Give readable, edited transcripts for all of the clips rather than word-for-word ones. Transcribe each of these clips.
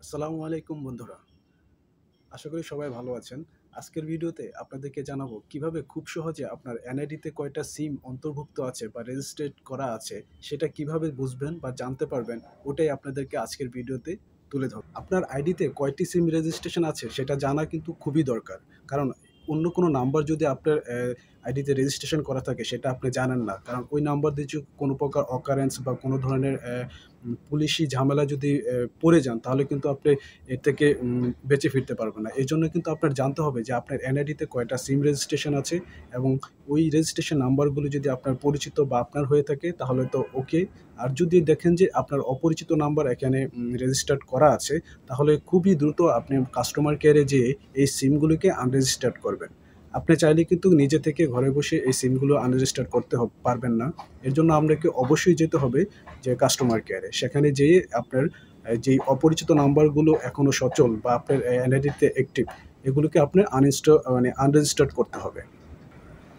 আসসালামু আলাইকুম বন্ধুরা। আশা করি সবাই ভালো আছেন। আজকের ভিডিওতে আপনাদেরকে জানাবো কিভাবে খুব সহজে আপনার এনআইডিতে কয়টা সিম অন্তর্ভুক্ত আছে বা রেজিস্ট্রেট করা আছে সেটা কিভাবে বুঝবেন বা জানতে পারবেন, ওটাই আপনাদেরকে আজকের ভিডিওতে তুলে ধরব। আপনার আইডিতে কয়টি সিম রেজিস্ট্রেশন আছে সেটা জানা কিন্তু খুবই দরকার। কারণ অন্য কোনো নাম্বার যদি আপনার আইডিতে রেজিস্ট্রেশন করা থাকে সেটা আপনি জানেন না। কারণ ওই নাম্বার দিয়ে যদি কোনো প্রকার অকারেন্স বা কোনো ধরনের পুলিশি ঝামেলা যদি পড়ে যান, তাহলে কিন্তু আপনি এর থেকে বেঁচে ফিরতে পারবেন না। এজন্য কিন্তু আপনার জানতে হবে যে আপনার এনআইডিতে কয়টা সিম রেজিস্ট্রেশন আছে, এবং ওই রেজিস্ট্রেশন নাম্বারগুলো যদি আপনার পরিচিত বা আপনার হয়ে থাকে তাহলে তো ওকে। আর যদি দেখেন যে আপনার অপরিচিত নাম্বার এখানে রেজিস্টার্ড করা আছে, তাহলে খুবই দ্রুত আপনি কাস্টমার কেয়ারে যেয়ে এই সিমগুলোকে আনরেজিস্টার্ড করবেন। আপনি চাইলে কিন্তু নিজে থেকে ঘরে বসে এই সিমগুলো আনরেজিস্টার করতে পারবেন না। এর জন্য আপনাকে অবশ্যই যেতে হবে যে কাস্টমার কেয়ারে। সেখানে যেয়ে আপনার যেই অপরিচিত নাম্বারগুলো এখনও সচল বা আপনার এনআইডিতে অ্যাক্টিভ, এগুলোকে আপনার আনরেজিস্টার্ড করতে হবে।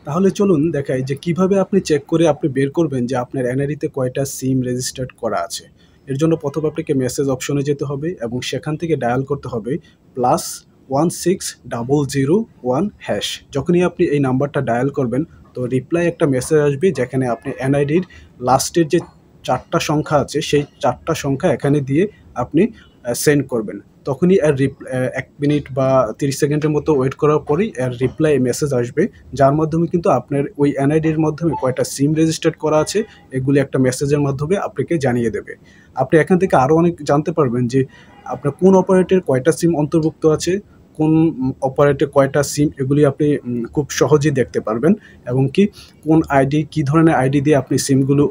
তাহলে চলুন দেখাই যে কিভাবে আপনি চেক করে আপনি বের করবেন যে আপনার এনআইডিতে কয়টা সিম রেজিস্টার্ড করা আছে। এর জন্য প্রথমে আপনাকে মেসেজ অপশনে যেতে হবে এবং সেখান থেকে ডায়াল করতে হবে +16001#। যখনই আপনি এই নাম্বারটা ডায়াল করবেন, তো রিপ্লাই একটা মেসেজ আসবে যেখানে আপনি এনআইডির লাস্টের যে 4টা সংখ্যা আছে সেই 4টা সংখ্যা এখানে দিয়ে আপনি সেন্ড করবেন। তখনই এর ১ মিনিট বা ৩০ সেকেন্ডের মতো ওয়েট করার পরেই এর রিপ্লাই মেসেজ আসবে, যার মাধ্যমে কিন্তু আপনার ওই এনআইডির মাধ্যমে কয়টা সিম রেজিস্টার্ড করা আছে এগুলি একটা মেসেজের মাধ্যমে আপনাকে জানিয়ে দেবে। আপনি এখান থেকে আরও অনেক জানতে পারবেন যে আপনার কোন অপারেটরের কয়টা সিম অন্তর্ভুক্ত আছে, কোন অপারেটরে কয়টা সিম, এগুলি আপনি খুব সহজেই দেখতে পারবেন। এবং কি কোন আইডি, কী ধরনের আইডি দিয়ে আপনি সিমগুলো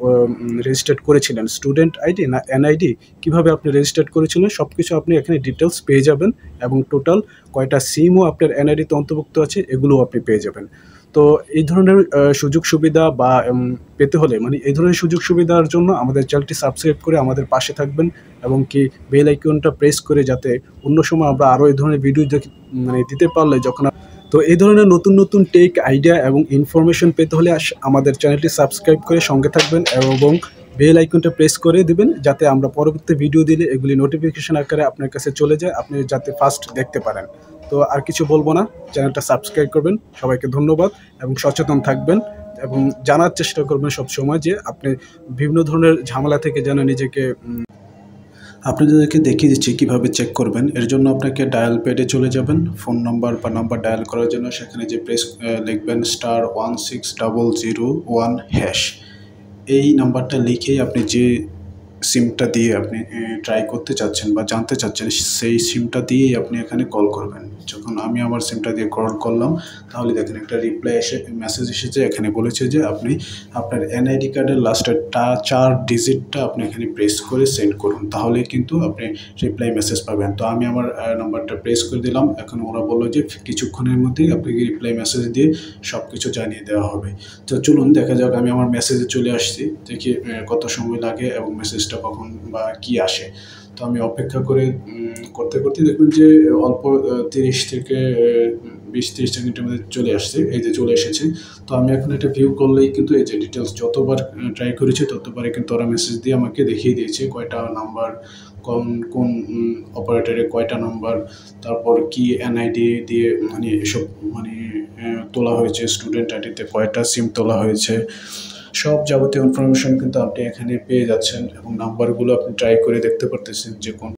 রেজিস্টার্ড করেছিলেন, স্টুডেন্ট আইডি না এনআইডি, কীভাবে আপনি রেজিস্টার্ড করেছিলেন সব কিছু আপনি এখানে ডিটেলস পেয়ে যাবেন। এবং টোটাল কয়টা সিমও আপনার এনআইডিতে অন্তর্ভুক্ত আছে এগুলোও আপনি পেয়ে যাবেন। তো এই ধরনের সুযোগ সুবিধা বা পেতে হলে, মানে এই ধরনের সুযোগ সুবিধার জন্য আমাদের চ্যানেলটি সাবস্ক্রাইব করে আমাদের পাশে থাকবেন, এবং কি বেল আইকনটা প্রেস করে, যাতে অন্য সময় আমরা আরও এই ধরনের ভিডিও দিতে পারলে যখন তো এই ধরনের নতুন নতুন টেক আইডিয়া এবং ইনফরমেশন পেতে হলে আমাদের চ্যানেলটি সাবস্ক্রাইব করে সঙ্গে থাকবেন এবং বেল আইকনটা প্রেস করে দিবেন, যাতে আমরা পরবর্তী ভিডিও দিলে এগুলি নোটিফিকেশন আকারে আপনার কাছে চলে যায়, আপনি যাতে ফার্স্ট দেখতে পারেন। তো আর কিছু বলবো না, চ্যানেলটা সাবস্ক্রাইব করবেন। সবাইকে ধন্যবাদ এবং সচেতন থাকবেন, এবং জানার চেষ্টা করবেন সবসময় যে আপনি বিভিন্ন ধরনের ঝামেলা থেকে যেন নিজেকে আপনাদেরকে দেখিয়ে দিচ্ছি কীভাবে চেক করবেন। এর জন্য আপনাকে ডায়াল প্যাডে চলে যাবেন, ফোন নাম্বার বা নাম্বার ডায়াল করার জন্য সেখানে যে লিখবেন *16001#। এই নাম্বারটা লিখেই আপনি যে সিমটা দিয়ে আপনি ট্রাই করতে চাচ্ছেন বা জানতে চাচ্ছেন, সেই সিমটা দিয়েই আপনি এখানে কল করবেন। যখন আমি আমার সিমটা দিয়ে কল করলাম, তাহলে দেখেন একটা মেসেজ এসেছে। এখানে বলেছে যে আপনি আপনার এনআইডি কার্ডের লাস্টের 4 ডিজিটটা আপনি এখানে প্রেস করে সেন্ড করুন, তাহলে কিন্তু আপনি রিপ্লাই মেসেজ পাবেন। তো আমি আমার নাম্বারটা প্রেস করে দিলাম। এখন ওরা বললো যে কিছুক্ষণের মধ্যেই আপনাকে রিপ্লাই মেসেজ দিয়ে সব কিছু জানিয়ে দেওয়া হবে। তো চলুন দেখা যাক। আমি আমার মেসেজে চলে আসছি, দেখি কত সময় লাগে এবং মেসেজটা কখন বা কী আসে। তো আমি অপেক্ষা করে করতে করতে দেখবেন যে অল্প 30 থেকে 20-30 সেকেন্ডের মধ্যে চলে আসছে। এই যে চলে এসেছে। তো আমি এখন এটা ভিউ করলেই কিন্তু এই যে ডিটেলস যতবার ট্রাই করেছি ততবারই কিন্তু ওরা মেসেজ দিয়ে আমাকে দেখিয়ে দিয়েছে কয়টা নাম্বার, কোন অপারেটরে কয়টা নাম্বার, তারপর কি এনআইডি দিয়ে মানে এসব মানে তোলা হয়েছে, স্টুডেন্ট আইডিতে কয়টা সিম তোলা হয়েছে, সব যাবতীয় ইনফরমেশন কিন্তু আপনি এখানে পেয়ে যাচ্ছেন। এবং নাম্বারগুলো আপনি ট্রাই করে দেখতে পারতেছেন যে কোন